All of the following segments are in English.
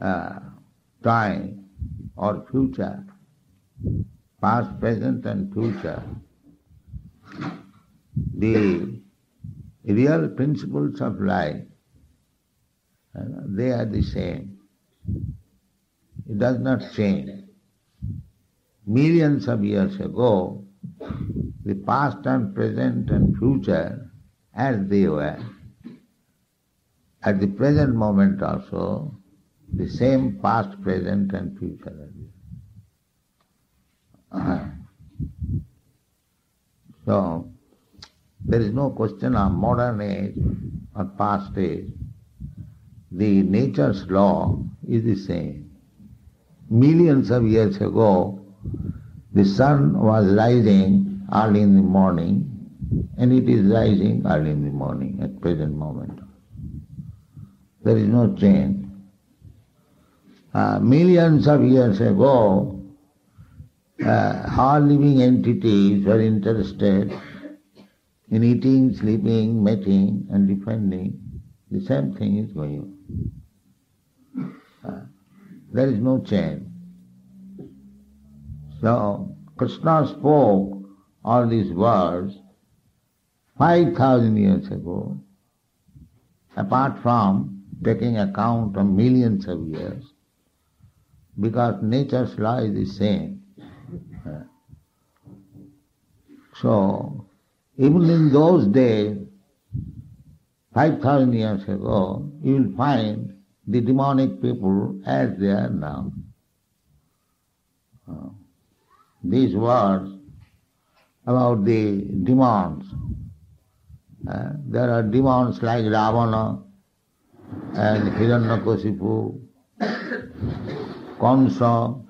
time or future, past, present and future, the real principles of life, they are the same. It does not change. Millions of years ago, the past and present and future, as they were, at the present moment also, the same past, present and future are there. So, there is no question of modern age or past age. The nature's law is the same. Millions of years ago, the sun was rising early in the morning, and it is rising early in the morning at present moment. There is no change. Millions of years ago, all living entities were interested in eating, sleeping, mating and defending. The same thing is going on. There is no change. So, Krishna spoke all these words 5,000 years ago, apart from taking account of millions of years, because nature's law is the same. So, even in those days, 5,000 years ago, you will find the demonic people as they are now. These words about the demons, there are demons like Ravana and Hiranyakasipu, Kamsa.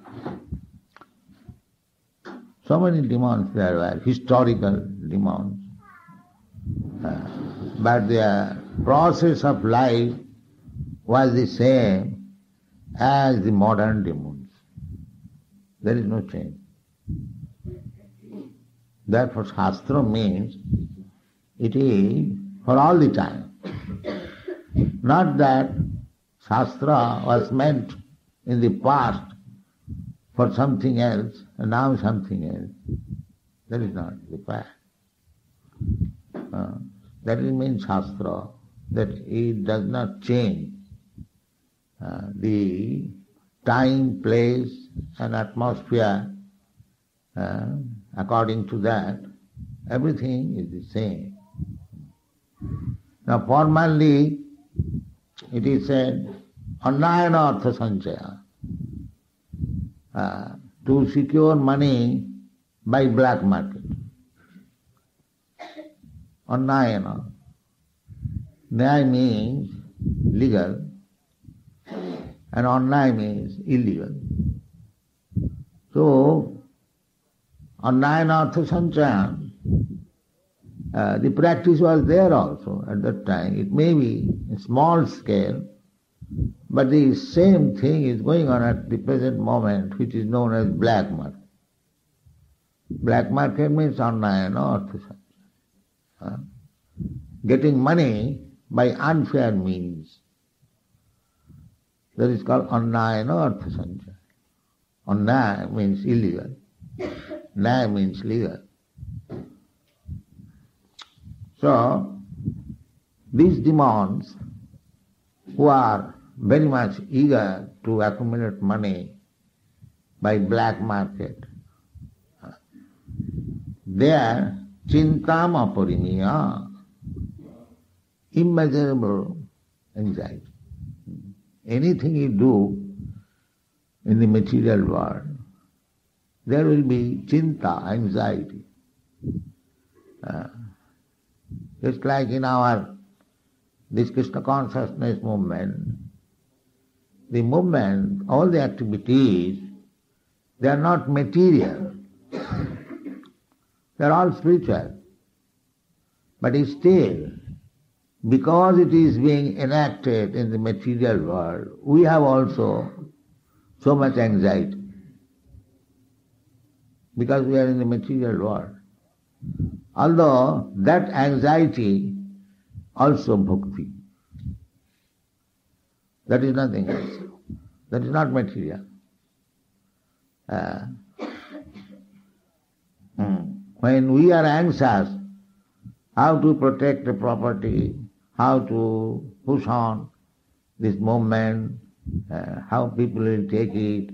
So many demons there were, historical demons. But their process of life was the same as the modern demons. There is no change. Therefore, Shastra means it is for all the time. Not that Shastra was meant in the past for something else and now something else. That is not the fact. That means Shastra, that it does not change the time, place and atmosphere. According to that, everything is the same. Now formally, it is said, Annayana Artha Sanchaya, to secure money by black market. Annayana. Nyaya means legal, and annaya means illegal. So, Annayana Artha Sanchaya, the practice was there also at that time. It may be a small scale, but the same thing is going on at the present moment, which is known as black market. Black market means Annayana Artha Sanchaya. Getting money by unfair means. That is called Annayana Artha Sanchaya. Annaya means illegal. Nyaya means legal. So, these demons who are very much eager to accumulate money by black market, they are chintam aparimiya, immeasurable anxiety. Anything you do in the material world, there will be chinta, anxiety. Just like in this Krishna consciousness movement, the movement, all the activities, they are not material. They are all spiritual. But still, because it is being enacted in the material world, we have also so much anxiety. Because we are in the material world. Although that anxiety also bhakti. That is nothing else. That is not material. When we are anxious how to protect the property, how to push on this movement, how people will take it,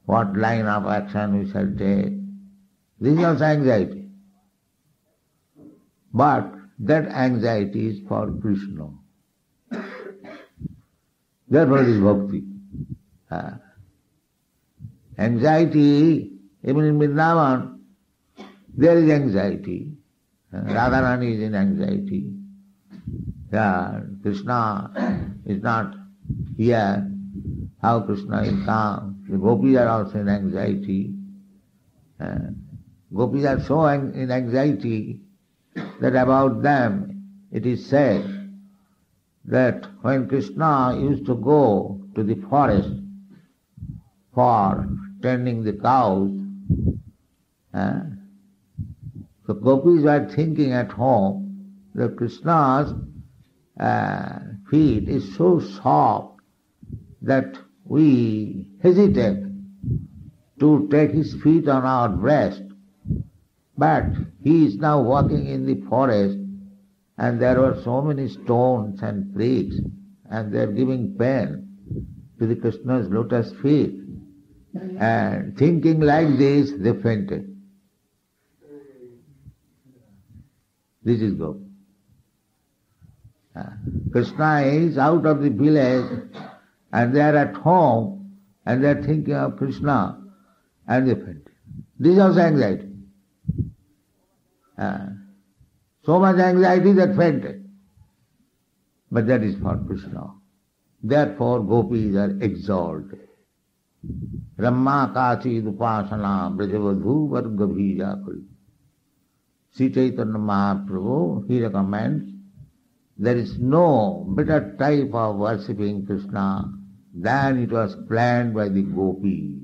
what line of action we shall take, this is also anxiety. But that anxiety is for Krishna. Therefore it is bhakti. Anxiety, even in Vrindavan, there is anxiety. Radharani is in anxiety. Krishna is not here. How Krishna will come? The gopis are also in anxiety. Gopis are so in anxiety that about them it is said that when Krishna used to go to the forest for tending the cows, so gopis were thinking at home that Krishna's feet is so soft that we hesitate to take his feet on our breast. But he is now walking in the forest and there were so many stones and pricks and they are giving pain to the Krishna's lotus feet. And thinking like this, they fainted. This is Gopi. Krishna is out of the village and they are at home and they are thinking of Krishna and they fainted. This is also anxiety. So much anxiety that fainted. But that is for Krishna. Therefore gopis are exalted. Ramma kachi dupasana brajavadhu varga bhija kul. Sri Chaitanya Mahaprabhu, he recommends, there is no better type of worshipping Krishna than it was planned by the gopis.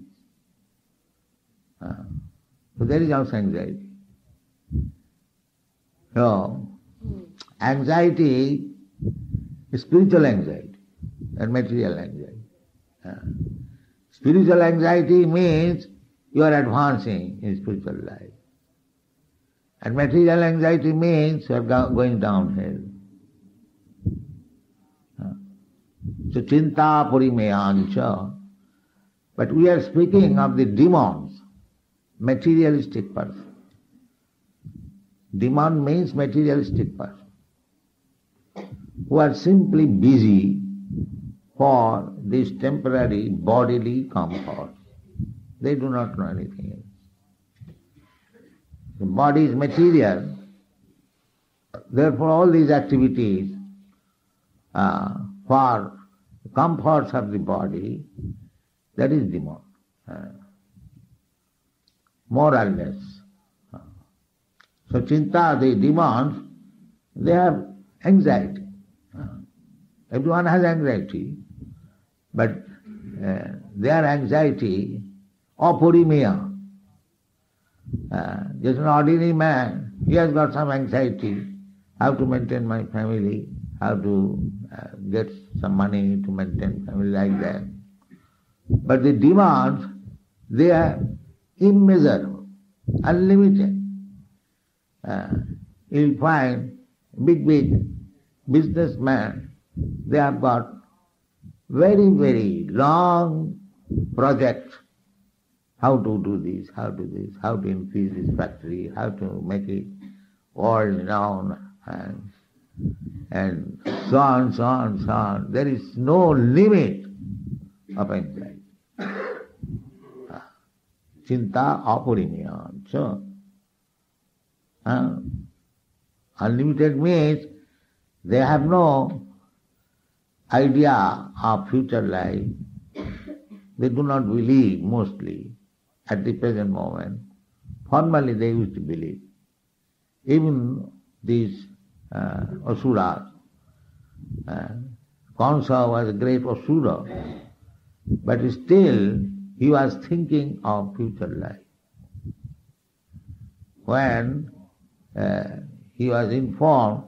So there is also anxiety. So, anxiety is spiritual anxiety and material anxiety. Spiritual anxiety means you are advancing in spiritual life. And material anxiety means you are going downhill. So, chinta purimeyancha. But we are speaking of the demons, materialistic person. Demon means materialistic person, who are simply busy for this temporary bodily comfort. They do not know anything else. The body is material, therefore all these activities for the comforts of the body, that is demon. More or less. So chinta, the demons, they have anxiety. Everyone has anxiety, but their anxiety, apurimeya. Just an ordinary man, he has got some anxiety, how to maintain my family, how to get some money to maintain family like that. But the demons, they are immeasurable, unlimited. You'll find big businessmen, they have got very long projects. How to do this, how to increase this factory, how to make it world renowned, and so on. There is no limit of anxiety. Chinta apurimiyan. So, unlimited means they have no idea of future life. They do not believe mostly at the present moment. Formerly they used to believe. Even these asuras, Kansa was a great asura, but still he was thinking of future life. When he was informed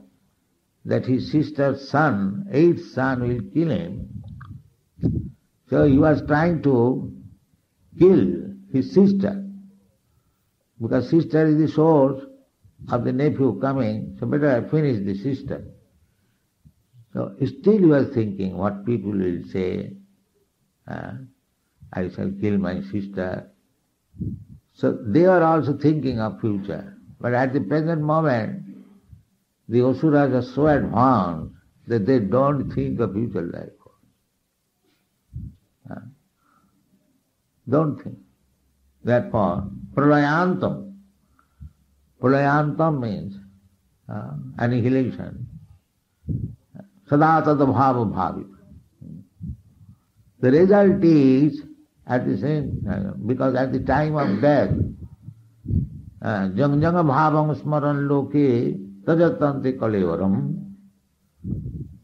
that his sister's son, eighth son, will kill him, So he was trying to kill his sister, because sister is the source of the nephew coming, so better I finish the sister. So still he was thinking what people will say, I shall kill my sister. So they are also thinking of future. But at the present moment, the Asuras are so advanced that they don't think of future life. Don't think. Therefore, pralayantam. Pralayantam means annihilation. Sada tada bhava bhavi. The result is at the same time, because at the time of death, jang janga bhavang smaran loke tajatanti kalevaram.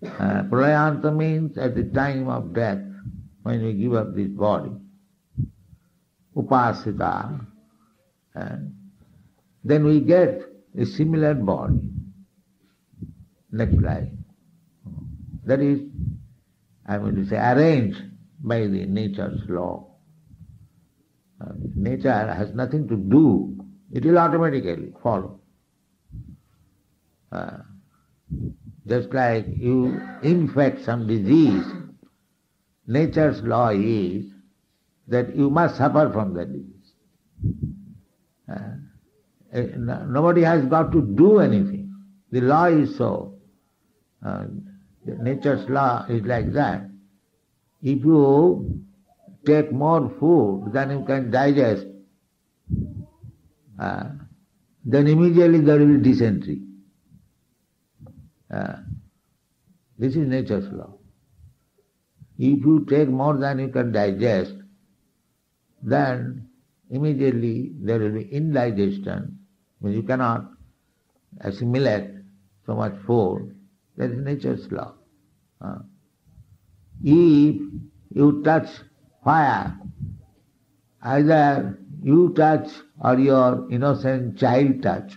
Pralayanta means at the time of death, when we give up this body, upasita, then we get a similar body next life. That is, I mean to say, arranged by the nature's law. Nature has nothing to do, it will automatically follow. Just like you infect some disease, nature's law is that you must suffer from that disease. Nobody has got to do anything. The law is so. Nature's law is like that. If you take more food than you can digest, then immediately there will be dysentery. This is nature's law. If you take more than you can digest, then immediately there will be indigestion, when you cannot assimilate so much food. That is nature's law. If you touch fire, either you touch or your innocent child touch,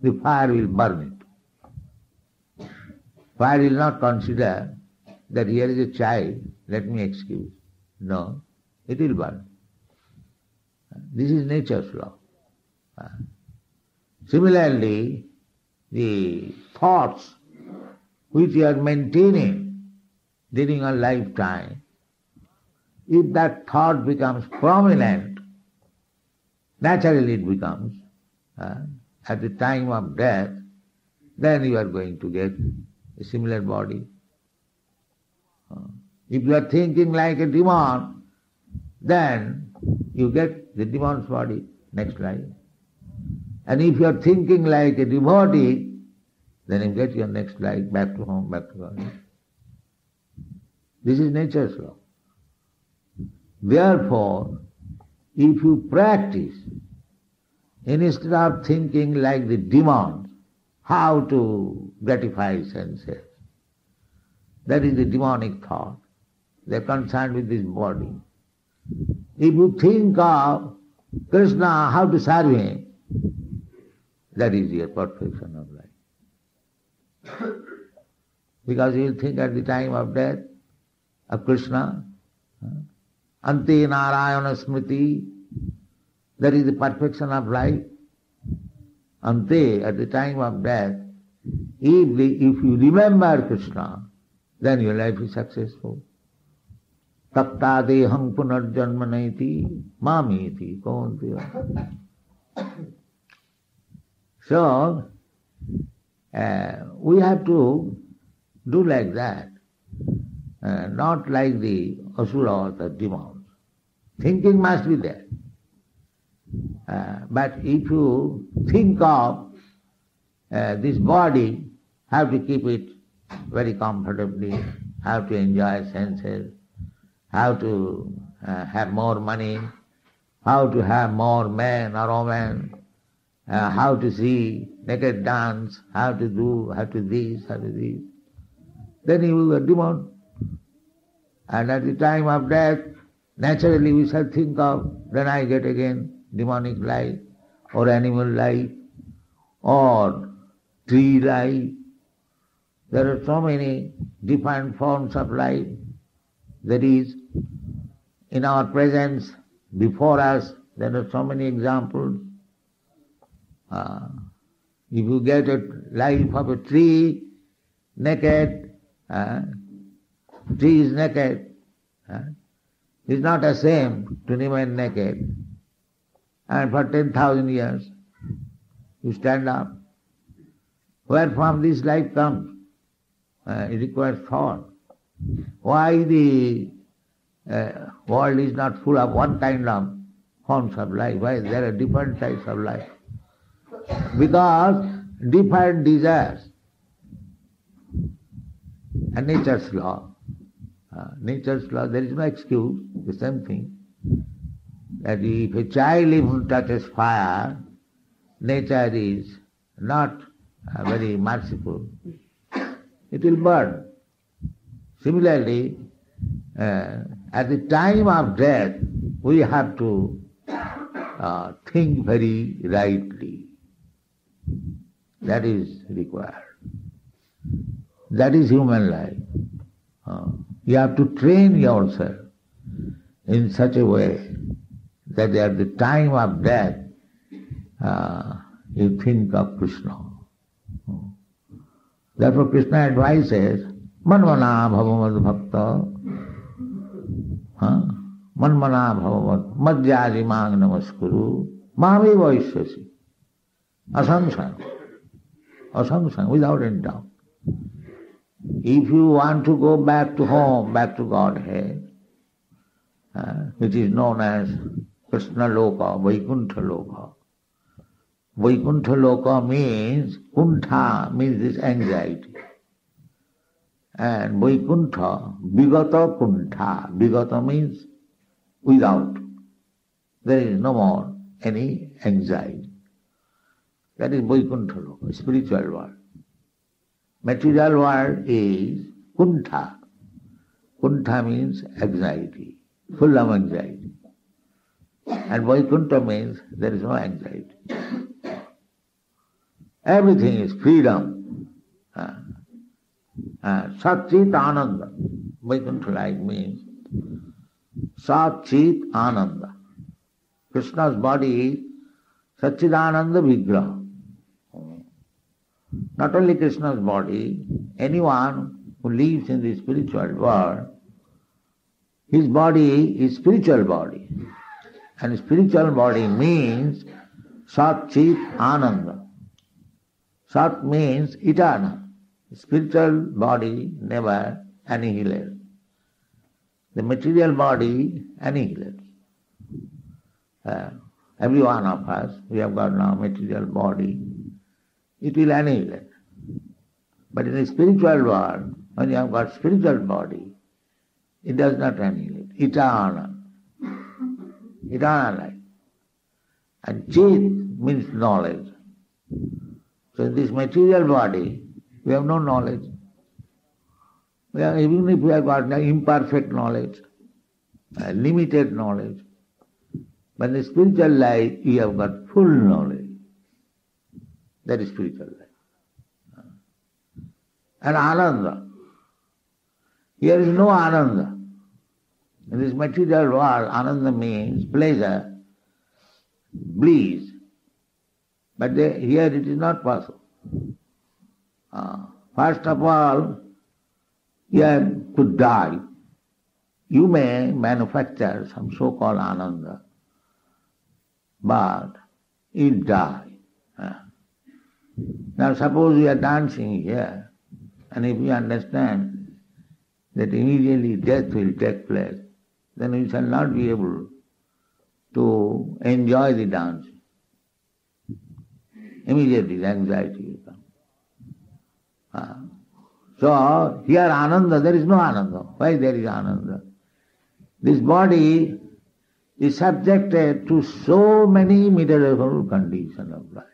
the fire will burn it. Fire will not consider that here is a child, let me excuse. No, it will burn. This is nature's law. Similarly, the thoughts which you are maintaining during your lifetime, if that thought becomes prominent, naturally it becomes, at the time of death, then you are going to get a similar body. If you are thinking like a demon, then you get the demon's body next life. And if you are thinking like a devotee, then you get your next life back to home, back to God. This is nature's law. Therefore, if you practice, instead of thinking like the demons, how to gratify senses, that is the demonic thought. They are concerned with this body. If you think of Krishna, how to serve him, that is your perfection of life. Because you will think at the time of death of Krishna, Ante Narayana Smriti, that is the perfection of life. Ante, at the time of death, if you remember Krishna, then your life is successful. Tapta deham punarjanmanaiti mamiti kauntiya. So, we have to do like that, not like the asuras or demons. Thinking must be there. But if you think of this body, how to keep it very comfortably, how to enjoy senses, how to have more money, how to have more men or women, how to see naked dance, how to this, then you will be a demon. And at the time of death, naturally we shall think of, then I get again demonic life, or animal life, or tree life. There are so many different forms of life. That is, in our presence, before us, there are so many examples. If you get a life of a tree, naked, tree is naked, is not ashamed to remain naked. And for 10,000 years, you stand up. Where from this life comes? It requires thought. Why the world is not full of one kind of forms of life? Why there are different types of life? Because different desires and nature's law. Nature's law, there is no excuse, the same thing. That if a child even touches fire, nature is not very merciful. It will burn. Similarly, at the time of death, we have to think very rightly. That is required. That is human life. You have to train yourself in such a way that at the time of death, you think of Krishna. Therefore Krishna advises, manmana bhavamad bhakta, manmana bhavamad madhyaji mang namaskuru, mami vaishyasi, asangsang, without any doubt. If you want to go back to home, back to Godhead, which is known as Krishna Loka, Vaikuntha Loka. Vaikuntha Loka means, Kuntha means this anxiety. And Vaikuntha, Vigata Kuntha. Vigata means without. There is no more any anxiety. That is Vaikuntha Loka, spiritual world. Material world is Kuntha. Kuntha means anxiety, full of anxiety. And Vaikuntha means there is no anxiety. Everything is freedom. Sat-Chit Ananda. Vaikuntha life means Sat-Chit Ananda. Krishna's body is Satchidananda Vigraha. Not only Krishna's body, anyone who lives in the spiritual world, his body is spiritual body. And spiritual body means Sat Chit Ananda. Sat means eternal. Spiritual body never annihilates. The material body annihilates. Every one of us, we have got now material body, it will annihilate. But in the spiritual world, when you have got spiritual body, it does not annihilate. Eternal. Eternal life. And Chit means knowledge. So in this material body, we have no knowledge. Even if we have got imperfect knowledge, limited knowledge, but in the spiritual life, we have got full knowledge. That is spiritual life. And Ananda. Here is no Ananda. In this material world, Ananda means pleasure, bliss. But here it is not possible. First of all, you have to die. You may manufacture some so-called Ananda, but you die. Now suppose you are dancing here, and if you understand that immediately death will take place, then you shall not be able to enjoy the dance. Immediately anxiety will come. So here Ananda, there is no Ananda. Why there is Ananda? This body is subjected to so many miserable conditions of life.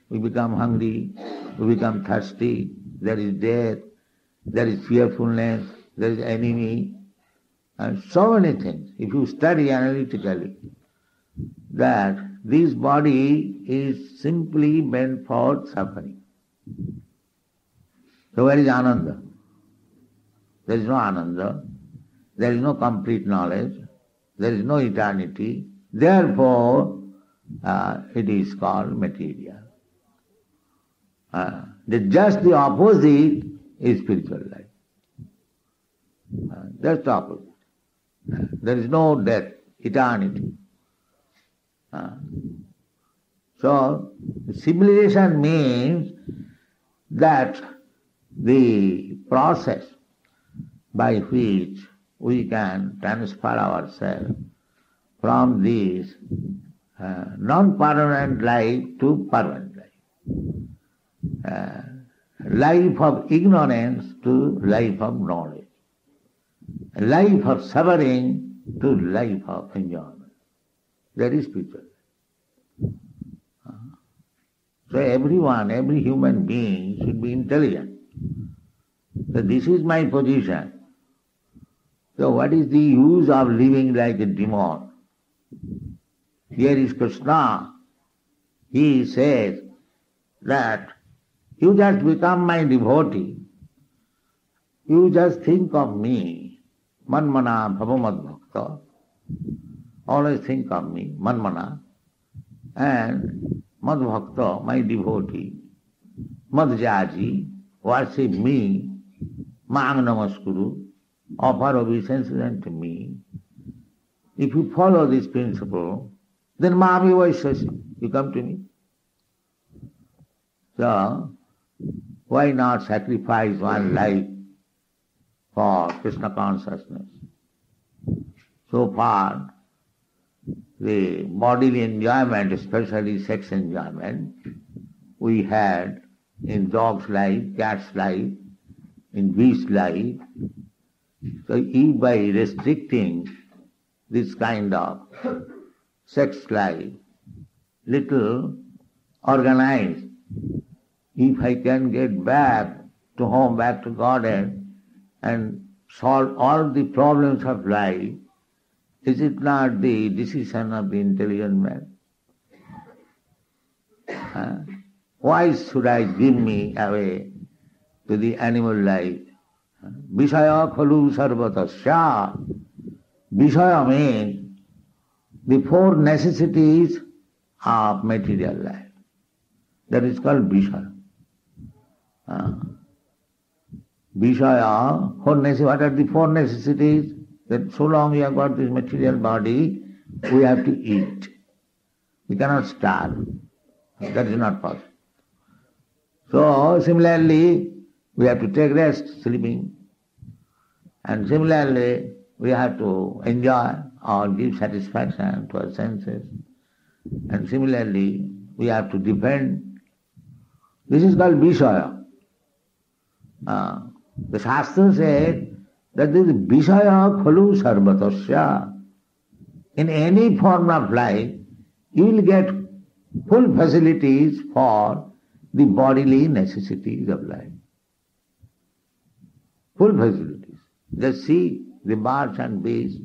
We become hungry, we become thirsty, there is death, there is fearfulness, there is enemy, and so many things. If you study analytically, that this body is simply meant for suffering. So where is Ananda? There is no Ananda. There is no complete knowledge. There is no eternity. Therefore, it is called material. Just the opposite is spiritual life. Just the opposite. There is no death, eternity. So, civilization means that the process by which we can transfer ourselves from this non-permanent life to permanent life. Life of ignorance to life of knowledge. Life of suffering to life of enjoyment. That is spiritual. So everyone, every human being should be intelligent. So this is my position. So what is the use of living like a demon? Here is Krishna. He says that you just become my devotee. You just think of me. Manmana bhavamad bhakta. Always think of me, manmana. And mad bhakta, my devotee. Madhyaji, worship me. Mang namaskuru. Offer obeisances unto me. If you follow this principle, then Mami Vaishasi, you come to me. So, why not sacrifice one life for Krishna consciousness? So far, the bodily enjoyment, especially sex enjoyment, we had in dog's life, cat's life, in beast's life. So if by restricting this kind of sex life, little organized, if I can get back to home, back to Godhead, and solve all the problems of life, is it not the decision of the intelligent man? Why should I give me away to the animal life? Vishaya khalu sarvatasya. Vishaya means the four necessities of material life. That is called Vishaya. Vishaya, what are the four necessities? That so long we have got this material body, we have to eat. We cannot starve. That is not possible. So, similarly, we have to take rest, sleeping. And similarly, we have to enjoy or give satisfaction to our senses. And similarly, we have to defend. This is called Vishaya. The Shastra said that this Vishaya khalu sarvatasya. In any form of life, you will get full facilities for the bodily necessities of life. Full facilities. Just see the birds and beasts.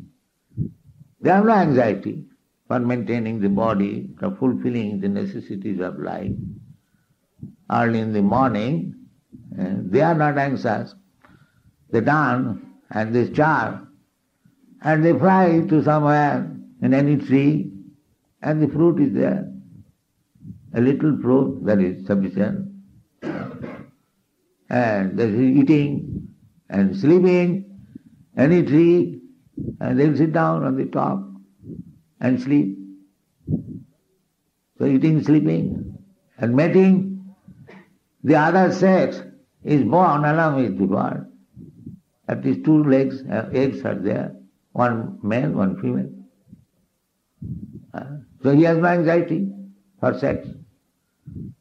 They have no anxiety for maintaining the body, for fulfilling the necessities of life. Early in the morning, they are not anxious. They dance and they charm and they fly to somewhere in any tree and the fruit is there. A little fruit, that is sufficient. And there is eating and sleeping, any tree, and they'll sit down on the top and sleep. So eating, sleeping and mating. The other sex is born along with the bird. At least two legs, eggs are there, one male, one female. So he has no anxiety for sex.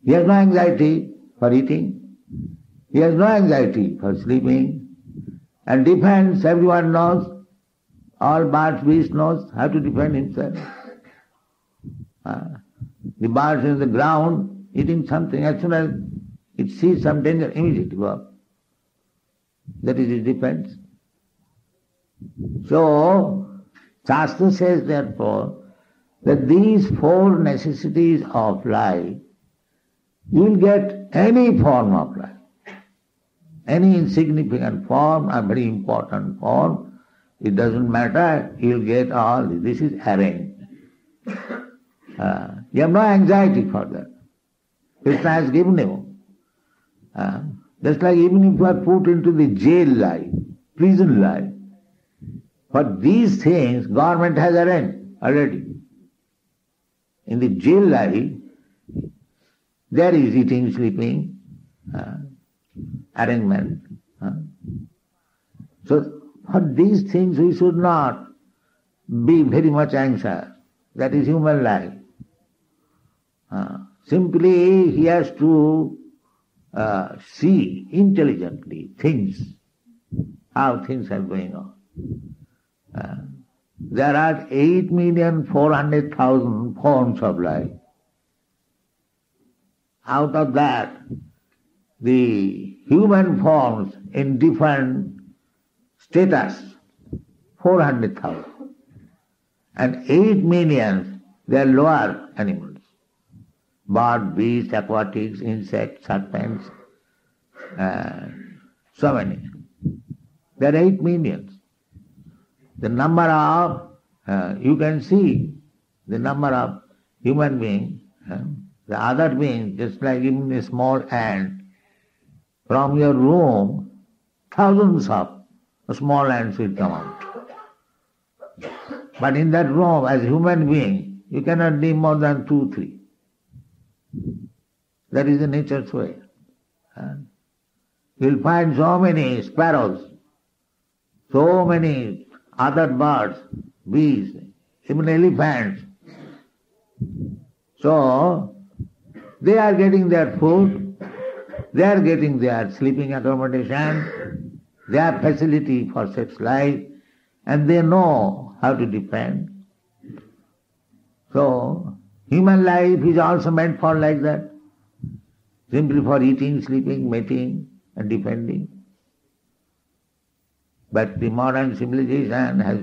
He has no anxiety for eating. He has no anxiety for sleeping. And defends, everyone knows, all birds, beasts knows how to defend himself. The bird is in the ground eating something, as soon as it sees some danger, immediately go up. That is his defense. So, Shastra says therefore that these four necessities of life, you will get any form of life, any insignificant form, a very important form, It doesn't matter, he'll get all this is arranged. You have no anxiety for that. Krishna has given you. Just like even if you are put into the jail life, prison life, for these things government has arranged already. In the jail life, there is eating, sleeping, arrangement. So for these things we should not be very much anxious. That is human life. Simply he has to see intelligently things, how things are going on. There are 8,400,000 forms of life. Out of that, the human forms in different status, 400,000. And 8 million, they are lower animals. Bird, beasts, aquatics, insects, serpents, so many. There are 8 millions. The number of, you can see the number of human beings, the other beings, just like even a small ant, from your room, thousands of small ants will come out. But in that room, as human being, you cannot live more than 2, 3. That is the nature's way. You'll find so many sparrows, so many other birds, bees, even elephants. So, they are getting their food, they are getting their sleeping accommodation, their facility for sex life, and they know how to defend. So, human life is also meant for like that, simply for eating, sleeping, mating, and defending. But the modern civilization has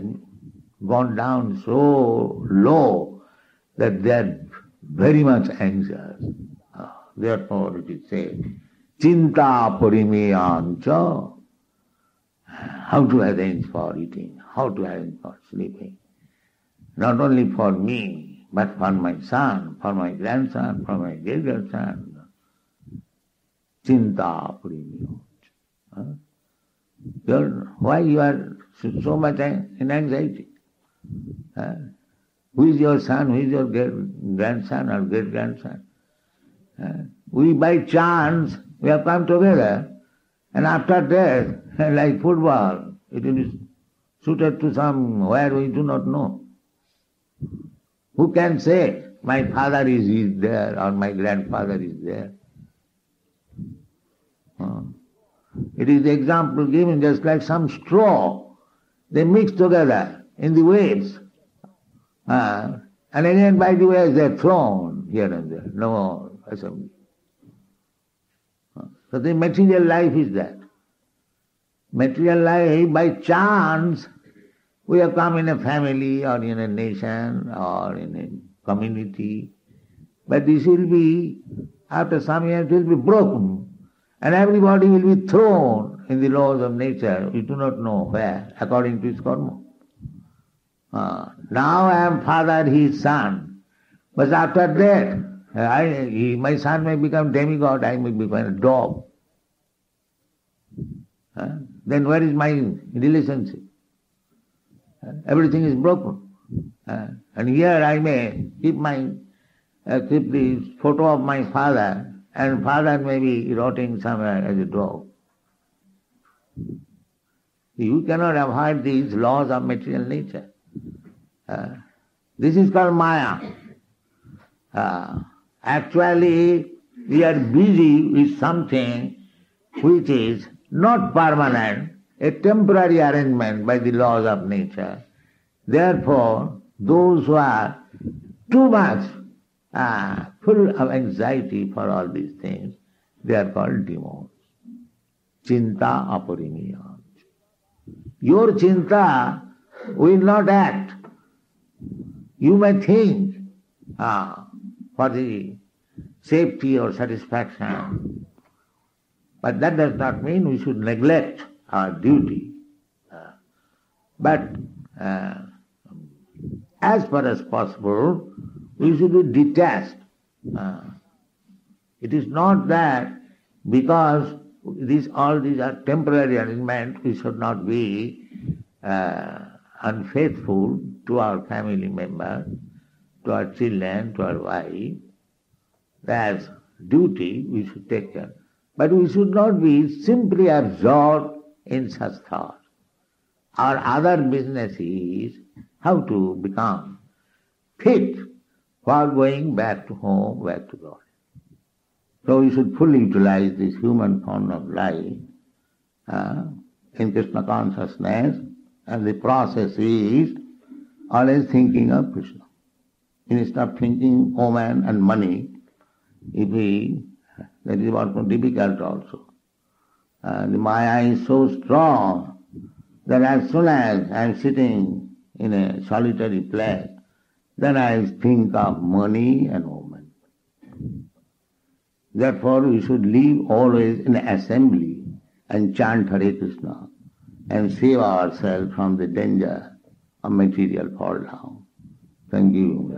gone down so low that they are very much anxious. Therefore it is said, Chinta parimeyancha, how to arrange for eating, how to arrange for sleeping. Not only for me, but for my son, for my grandson, for my great-grandson. Chinta parimeyancha. Why you are so much in anxiety? Who is your son, who is your grandson or great-grandson? We by chance, we have come together, and after death, like football, it will be suited to somewhere we do not know. Who can say, my father is there or my grandfather is there? It is the example given just like some straw. They mix together in the waves. And again by the waves they are thrown here and there. No assembly. So the material life is that. Material life, by chance, we have come in a family or in a nation or in a community. But this will be, after some years, it will be broken. And everybody will be thrown in the laws of nature. We do not know where, according to his karma. Now I am father, he is son. But after that, my son may become demigod, I may become a dog. Then where is my relationship? Everything is broken. And here I may keep the photo of my father, and father may be rotting somewhere as a dog. You cannot avoid these laws of material nature. This is called Maya. Actually, we are busy with something which is not permanent, a temporary arrangement by the laws of nature. Therefore, those who are too much full of anxiety for all these things, they are called demons. Chinta aparimiyant. Your chinta will not act. You may think for the safety or satisfaction, but that does not mean we should neglect our duty. But as far as possible, we should be detached. It is not that because all these are temporary arrangements, we should not be unfaithful to our family members, to our children, to our wife. That's duty, we should take care. But we should not be simply absorbed in such thoughts. Our other business is how to become fit for going back to home, back to God. So we should fully utilize this human form of life in Krishna consciousness, and the process is always thinking of Krishna. Instead of thinking woman and money, that is what more difficult also. The Maya is so strong that as soon as I am sitting in a solitary place, then I think of money and woman. Therefore we should live always in assembly and chant Hare Krishna and save ourselves from the danger of material fall down. Thank you.